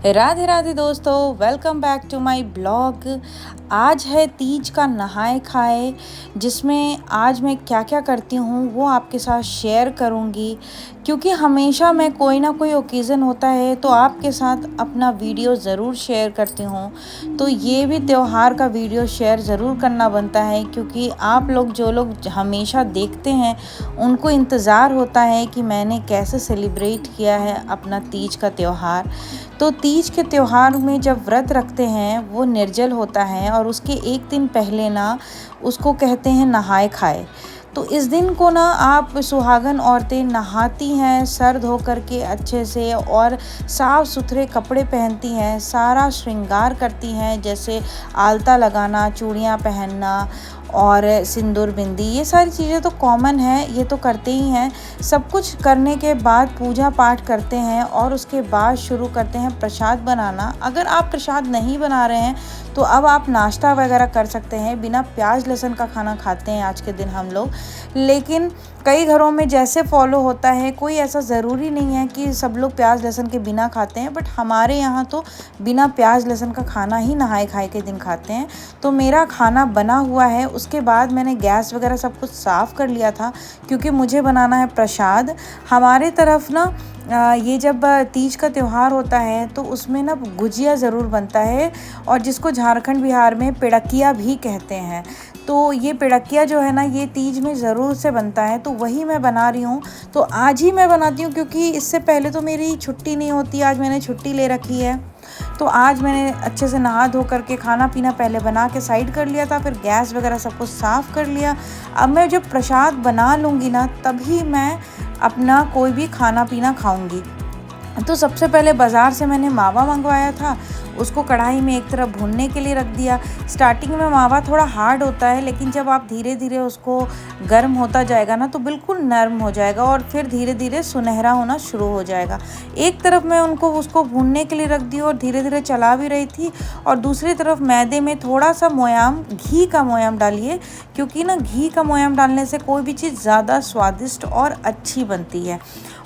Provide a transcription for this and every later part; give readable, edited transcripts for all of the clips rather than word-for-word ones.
राधे राधे दोस्तों, welcome back to my blog. आज है तीज का नहाए खाए, जिसमें आज मैं क्या क्या करती हूँ वो आपके साथ शेयर करूँगी। क्योंकि हमेशा मैं कोई ना कोई ओकेज़न होता है तो आपके साथ अपना वीडियो ज़रूर शेयर करती हूँ। तो ये भी त्यौहार का वीडियो शेयर ज़रूर करना बनता है, क्योंकि आप लोग जो लोग हमेशा देखते हैं उनको इंतज़ार होता है कि मैंने कैसे सेलिब्रेट किया है अपना तीज का त्यौहार। तो तीज के त्यौहार में जब व्रत रखते हैं वो निर्जल होता है, और उसके एक दिन पहले ना उसको कहते हैं नहाए खाए। तो इस दिन को ना आप सुहागन औरतें नहाती हैं सर धो करके अच्छे से, और साफ़ सुथरे कपड़े पहनती हैं, सारा श्रृंगार करती हैं, जैसे आलता लगाना, चूड़ियाँ पहनना और सिंदूर बिंदी। ये सारी चीज़ें तो कॉमन है, ये तो करते ही हैं। सब कुछ करने के बाद पूजा पाठ करते हैं और उसके बाद शुरू करते हैं प्रसाद बनाना। अगर आप प्रसाद नहीं बना रहे हैं तो अब आप नाश्ता वगैरह कर सकते हैं। बिना प्याज लहसुन का खाना खाते हैं आज के दिन हम लोग, लेकिन कई घरों में जैसे फॉलो होता है, कोई ऐसा ज़रूरी नहीं है कि सब लोग प्याज लहसुन के बिना खाते हैं, बट हमारे यहाँ तो बिना प्याज लहसुन का खाना ही नहाए खाए के दिन खाते हैं। तो मेरा खाना बना हुआ है, उसके बाद मैंने गैस वगैरह सब कुछ साफ़ कर लिया था, क्योंकि मुझे बनाना है प्रसाद। हमारे तरफ ना ये जब तीज का त्यौहार होता है तो उसमें ना गुजिया ज़रूर बनता है, और जिसको झारखंड बिहार में पेड़किया भी कहते हैं। तो ये पेड़किया जो है ना, ये तीज में ज़रूर से बनता है, तो वही मैं बना रही हूँ। तो आज ही मैं बनाती हूँ, क्योंकि इससे पहले तो मेरी छुट्टी नहीं होती। आज मैंने छुट्टी ले रखी है, तो आज मैंने अच्छे से नहा धो करके खाना पीना पहले बना के साइड कर लिया था, फिर गैस वगैरह सब कुछ साफ़ कर लिया। अब मैं जब प्रसाद बना लूँगी ना, तभी मैं अपना कोई भी खाना पीना खाऊंगी। तो सबसे पहले बाज़ार से मैंने मावा मंगवाया था, उसको कढ़ाई में एक तरफ भूनने के लिए रख दिया। स्टार्टिंग में मावा थोड़ा हार्ड होता है, लेकिन जब आप धीरे धीरे उसको गर्म होता जाएगा ना तो बिल्कुल नरम हो जाएगा, और फिर धीरे धीरे सुनहरा होना शुरू हो जाएगा। एक तरफ मैं उसको भूनने के लिए रख दी और धीरे धीरे चला भी रही थी, और दूसरी तरफ मैदे में थोड़ा सा मोयाम, घी का मोयाम डालिए, क्योंकि ना घी का मोयाम डालने से कोई भी चीज़ ज़्यादा स्वादिष्ट और अच्छी बनती है।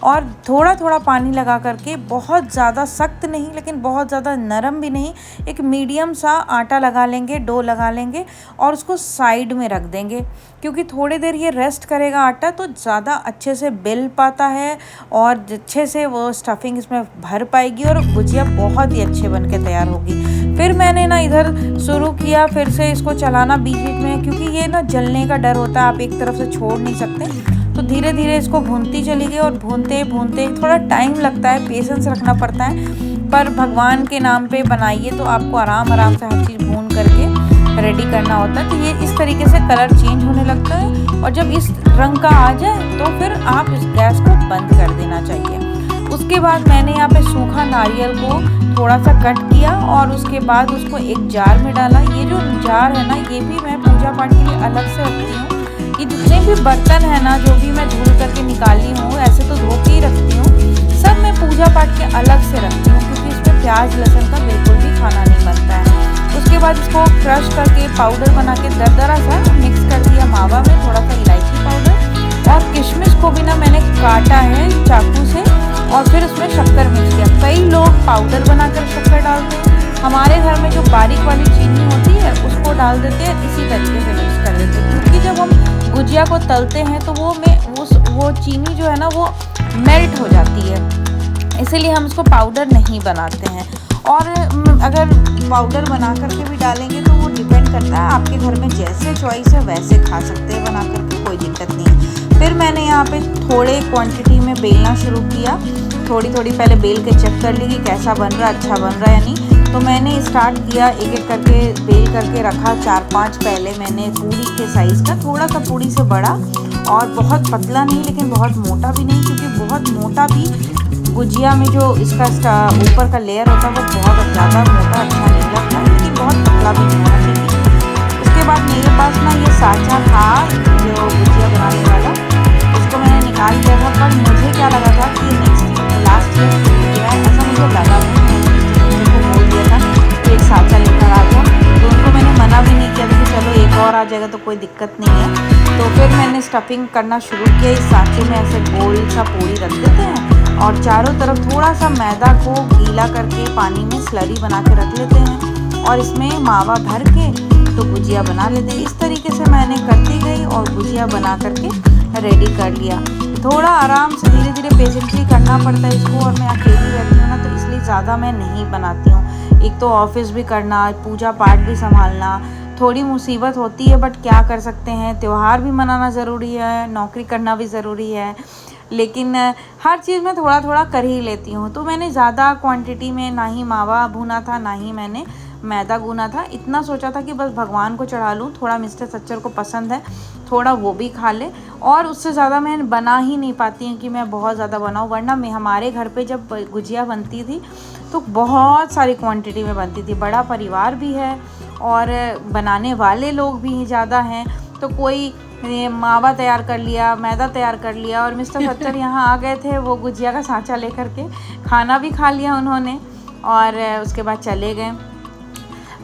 और थोड़ा थोड़ा पानी लगा करके, बहुत ज़्यादा सख्त नहीं लेकिन बहुत ज़्यादा नरम भी नहीं, एक मीडियम सा आटा लगा लेंगे, डो लगा लेंगे, और उसको साइड में रख देंगे। क्योंकि थोड़ी देर ये रेस्ट करेगा आटा, तो ज़्यादा अच्छे से बेल पाता है और अच्छे से वो स्टफिंग इसमें भर पाएगी, और गुजिया बहुत ही अच्छे बन के तैयार होगी। फिर मैंने ना इधर शुरू किया फिर से इसको चलाना बीच बीच में, क्योंकि ये ना जलने का डर होता है, आप एक तरफ से छोड़ नहीं सकते। तो धीरे धीरे इसको भूनती चली गई, और भूनते भूनते थोड़ा टाइम लगता है, पेशेंस रखना पड़ता है, पर भगवान के नाम पे बनाइए तो आपको आराम आराम से हर चीज़ भून करके रेडी करना होता है। तो ये इस तरीके से कलर चेंज होने लगता है, और जब इस रंग का आ जाए तो फिर आप इस गैस को बंद कर देना चाहिए। उसके बाद मैंने यहाँ पे सूखा नारियल को थोड़ा सा कट किया, और उसके बाद उसको एक जार में डाला। ये जो जार है ना, ये भी मैं पूजा पाठ के लिए अलग से रखती हूँ। ये जितने भी बर्तन है ना, जो भी मैं धुल करके निकाली हूँ, ऐसे तो धो के ही रखती हूँ, सब मैं पूजा पाठ के अलग से रखती हूँ, क्योंकि इसमें प्याज लहसुन का बिल्कुल भी खाना नहीं बनता है। उसके बाद इसको क्रश करके पाउडर बना के दरदरा सा मिक्स कर दिया मावा में, थोड़ा सा इलायची पाउडर, और किशमिश को भी ना मैंने काटा है चाकू से, और फिर उसमें शक्कर मिक्स किया। कई लोग पाउडर बनाकर शक्कर डालते हैं, हमारे घर में जो बारीक वाली चीनी होती है उसको डाल देते हैं, इसी तरीके से मिक्स कर देते हैं। क्योंकि जब हम गुजिया को तलते हैं तो वो चीनी जो है ना वो मेल्ट हो जाती है, इसीलिए हम इसको पाउडर नहीं बनाते हैं। और अगर पाउडर बना करके भी डालेंगे तो वो डिपेंड करता है, आपके घर में जैसे चॉइस है वैसे खा सकते हैं बना करके, कोई दिक्कत नहीं है। फिर मैंने यहाँ पे थोड़े क्वांटिटी में बेलना शुरू किया, थोड़ी थोड़ी पहले बेल के चेक कर ली कि कैसा बन रहा है, अच्छा बन रहा है या नहीं। तो मैंने स्टार्ट किया, एक एक करके बेल करके रखा, 4-5 पहले मैंने पूड़ी के साइज़ का, थोड़ा सा पूड़ी से बड़ा, और बहुत पतला नहीं लेकिन बहुत मोटा भी नहीं, क्योंकि बहुत मोटा भी गुजिया में जो इसका ऊपर का लेयर होता है वो बहुत ज़्यादा मोटा अच्छा नहीं लगता, लेकिन बहुत पतला भी नहीं होना चाहिए। उसके बाद मेरे पास ना ये साँचा था जो गुजिया बनाने वाला, उसको मैंने निकाल दिया था, पर मुझे क्या लगा था कि लास्ट ईयर गुजिया है, ऐसा मुझे लगा। बोल दिया था कि एक साँचा लेकर आ जाओ, तो उनको मैंने मना भी नहीं किया था कि चलो एक और आ जाएगा तो कोई दिक्कत नहीं है। तो फिर मैंने स्टफिंग करना शुरू किया। इस सांचे में ऐसे गोल सा पूरी रख देते हैं, और चारों तरफ थोड़ा सा मैदा को गीला करके पानी में स्लरी बना के रख लेते हैं और इसमें मावा भर के तो गुजिया बना लेते हैं। इस तरीके से मैंने करती गई और गुजिया बना करके रेडी कर लिया। थोड़ा आराम से धीरे धीरे पेशेंटली करना पड़ता है इसको, और मैं अकेली रहती हूँ ना, तो इसलिए ज़्यादा मैं नहीं बनाती हूँ। एक तो ऑफिस भी करना, पूजा पाठ भी संभालना, थोड़ी मुसीबत होती है, बट क्या कर सकते हैं, त्यौहार भी मनाना ज़रूरी है, नौकरी करना भी ज़रूरी है, लेकिन हर चीज़ में थोड़ा थोड़ा कर ही लेती हूँ। तो मैंने ज़्यादा क्वांटिटी में ना ही मावा भुना था, ना ही मैंने मैदा गूना था। इतना सोचा था कि बस भगवान को चढ़ा लूँ, थोड़ा मिस्टर सच्चर को पसंद है, थोड़ा वो भी खा ले, और उससे ज़्यादा मैं बना ही नहीं पाती हूँ कि मैं बहुत ज़्यादा बनाऊँ। वरना मैं हमारे घर पे जब गुजिया बनती थी तो बहुत सारी क्वांटिटी में बनती थी। बड़ा परिवार भी है और बनाने वाले लोग भी ज़्यादा हैं, तो कोई मावा तैयार कर लिया, मैदा तैयार कर लिया, और मिस्टर सच्चर यहाँ आ गए थे वो गुजिया का सांचा लेकर के। खाना भी खा लिया उन्होंने और उसके बाद चले गए।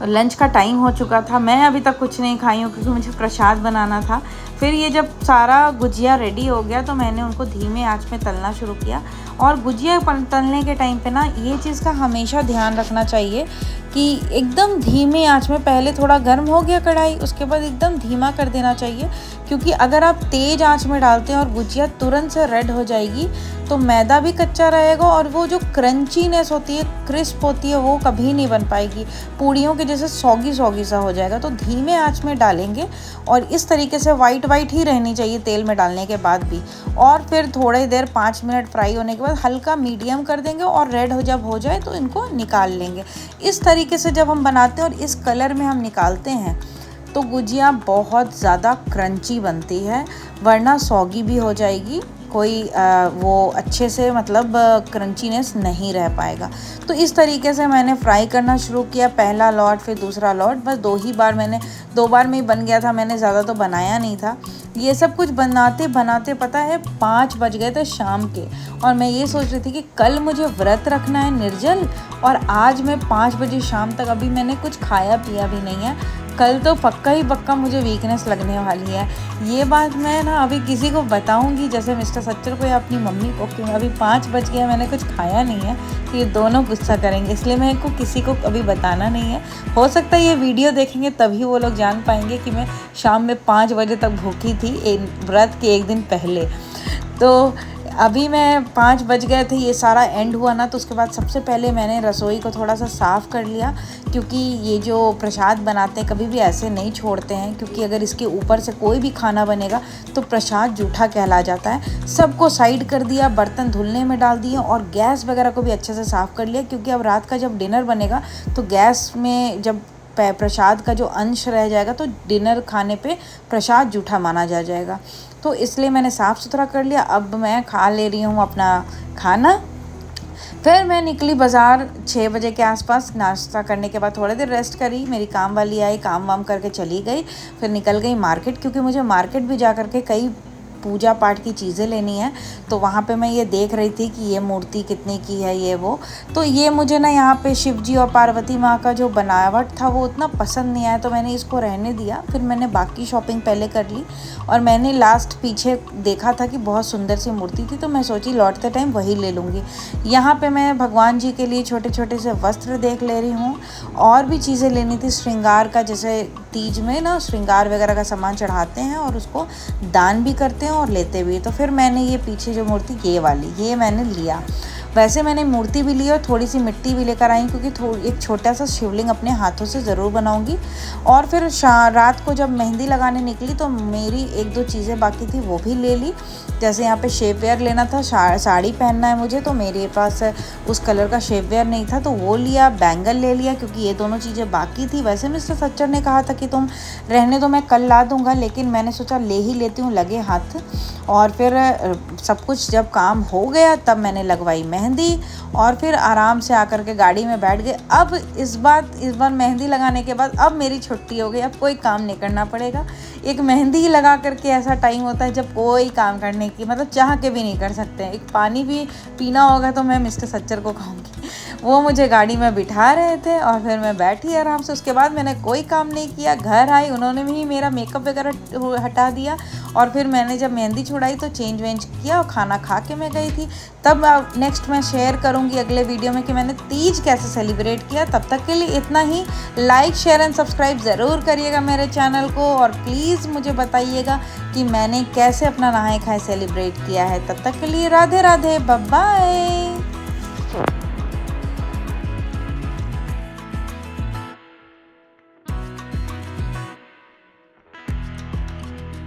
लंच का टाइम हो चुका था। मैं अभी तक कुछ नहीं खाई हूँ क्योंकि मुझे प्रसाद बनाना था। फिर ये जब सारा गुजिया रेडी हो गया तो मैंने उनको धीमे आंच में तलना शुरू किया। और गुजिया तलने के टाइम पे ना ये चीज़ का हमेशा ध्यान रखना चाहिए कि एकदम धीमे आंच में, पहले थोड़ा गर्म हो गया कढ़ाई, उसके बाद एकदम धीमा कर देना चाहिए, क्योंकि अगर आप तेज़ आंच में डालते हैं और गुजिया तुरंत से रेड हो जाएगी तो मैदा भी कच्चा रहेगा और वो जो क्रंचीनेस होती है, क्रिस्प होती है, वो कभी नहीं बन पाएगी। पूड़ियों के जैसे सौगी सौगी सा हो जाएगा। तो धीमे आंच में डालेंगे और इस तरीके से वाइट वाइट ही रहनी चाहिए तेल में डालने के बाद भी। और फिर थोड़ी देर 5 मिनट फ्राई होने के बाद हल्का मीडियम कर देंगे और रेड जब हो जाए तो इनको निकाल लेंगे। इस तरीके से जब हम बनाते हैं और इस कलर में हम निकालते हैं तो गुजिया बहुत ज़्यादा क्रंची बनती है, वरना सौगी भी हो जाएगी, कोई वो अच्छे से मतलब क्रंचीनेस नहीं रह पाएगा। तो इस तरीके से मैंने फ्राई करना शुरू किया, पहला लॉट फिर दूसरा लॉट, बस 2 बार में ही बन गया था, मैंने ज़्यादा तो बनाया नहीं था। ये सब कुछ बनाते बनाते पता है 5 बज गए थे शाम के, और मैं ये सोच रही थी कि कल मुझे व्रत रखना है निर्जल, और आज मैं 5 बजे शाम तक अभी मैंने कुछ खाया पिया भी नहीं है। कल तो पक्का ही पक्का मुझे वीकनेस लगने वाली है। ये बात मैं ना अभी किसी को बताऊंगी, जैसे मिस्टर सच्चर को या अपनी मम्मी को, कि अभी 5 बज गया मैंने कुछ खाया नहीं है, तो ये दोनों गुस्सा करेंगे, इसलिए मेरे को किसी को अभी बताना नहीं है। हो सकता है ये वीडियो देखेंगे तभी वो लोग जान पाएंगे कि मैं शाम में 5 बजे तक भूखी थी व्रत के एक दिन पहले। तो अभी मैं 5 बज गए थे, ये सारा एंड हुआ ना, तो उसके बाद सबसे पहले मैंने रसोई को थोड़ा सा साफ़ कर लिया, क्योंकि ये जो प्रसाद बनाते हैं कभी भी ऐसे नहीं छोड़ते हैं, क्योंकि अगर इसके ऊपर से कोई भी खाना बनेगा तो प्रसाद जूठा कहला जाता है। सबको साइड कर दिया, बर्तन धुलने में डाल दिए और गैस वगैरह को भी अच्छे से साफ़ कर लिया, क्योंकि अब रात का जब डिनर बनेगा तो गैस में जब प्रसाद का जो अंश रह जाएगा तो डिनर खाने पे प्रसाद जूठा माना जाएगा। तो इसलिए मैंने साफ़ सुथरा कर लिया। अब मैं खा ले रही हूँ अपना खाना। फिर मैं निकली बाज़ार 6 बजे के आसपास। नाश्ता करने के बाद थोड़ी देर रेस्ट करी, मेरी काम वाली आई, काम वाम करके चली गई। फिर निकल गई मार्केट, क्योंकि मुझे मार्केट भी जा कर के कई पूजा पाठ की चीज़ें लेनी है। तो वहाँ पे मैं ये देख रही थी कि ये मूर्ति कितने की है, ये वो। तो ये मुझे ना यहाँ पे शिव जी और पार्वती माँ का जो बनावट था वो उतना पसंद नहीं आया, तो मैंने इसको रहने दिया। फिर मैंने बाकी शॉपिंग पहले कर ली, और मैंने लास्ट पीछे देखा था कि बहुत सुंदर सी मूर्ति थी, तो मैं सोची लौटते टाइम वही ले लूँगी। यहाँ पर मैं भगवान जी के लिए छोटे छोटे से वस्त्र देख ले रही हूँ। और भी चीज़ें लेनी थी श्रृंगार का, जैसे तीज में ना श्रृंगार वगैरह का सामान चढ़ाते हैं और उसको दान भी करते हैं और लेते भी। तो फिर मैंने ये पीछे जो मूर्ति ये वाली, ये मैंने लिया। वैसे मैंने मूर्ति भी ली और थोड़ी सी मिट्टी भी लेकर आई, क्योंकि एक छोटा सा शिवलिंग अपने हाथों से ज़रूर बनाऊंगी। और फिर रात को जब मेहंदी लगाने निकली तो मेरी 1-2 चीज़ें बाकी थी, वो भी ले ली। जैसे यहाँ पे शेप वेयर लेना था, साड़ी पहनना है मुझे, तो मेरे पास उस कलर का शेप वेयर नहीं था, तो वो लिया। बैंगल ले लिया, क्योंकि ये दोनों चीज़ें बाकी थी। वैसे मिस्टर सच्चर ने कहा था कि तुम रहने दो, मैं कल ला दूँगा, लेकिन मैंने सोचा ले ही लेती हूँ लगे हाथ। और फिर सब कुछ जब काम हो गया तब मैंने लगवाई मेहंदी। मेहंदी और फिर आराम से आकर के गाड़ी में बैठ गए। अब इस बार मेहंदी लगाने के बाद अब मेरी छुट्टी हो गई, अब कोई काम नहीं करना पड़ेगा। एक मेहंदी ही लगा करके ऐसा टाइम होता है जब कोई काम करने की मतलब चाह के भी नहीं कर सकते हैं। एक पानी भी पीना होगा तो मैं मिस्टर सच्चर को कहूँगी। वो मुझे गाड़ी में बिठा रहे थे और फिर मैं बैठी आराम से। उसके बाद मैंने कोई काम नहीं किया, घर आई, उन्होंने भी मेरा मेकअप वगैरह हटा दिया और फिर मैंने जब मेहंदी छुड़ाई तो चेंज वेंज किया और खाना खा के मैं गई थी। तब नेक्स्ट मैं शेयर करूँगी अगले वीडियो में कि मैंने तीज कैसे सेलिब्रेट किया। तब तक के लिए इतना ही। लाइक शेयर एंड सब्सक्राइब ज़रूर करिएगा मेरे चैनल को और प्लीज़ मुझे बताइएगा कि मैंने कैसे अपना नहाए खाए सेलिब्रेट किया है। तब तक के लिए राधे राधे, बाय बाय।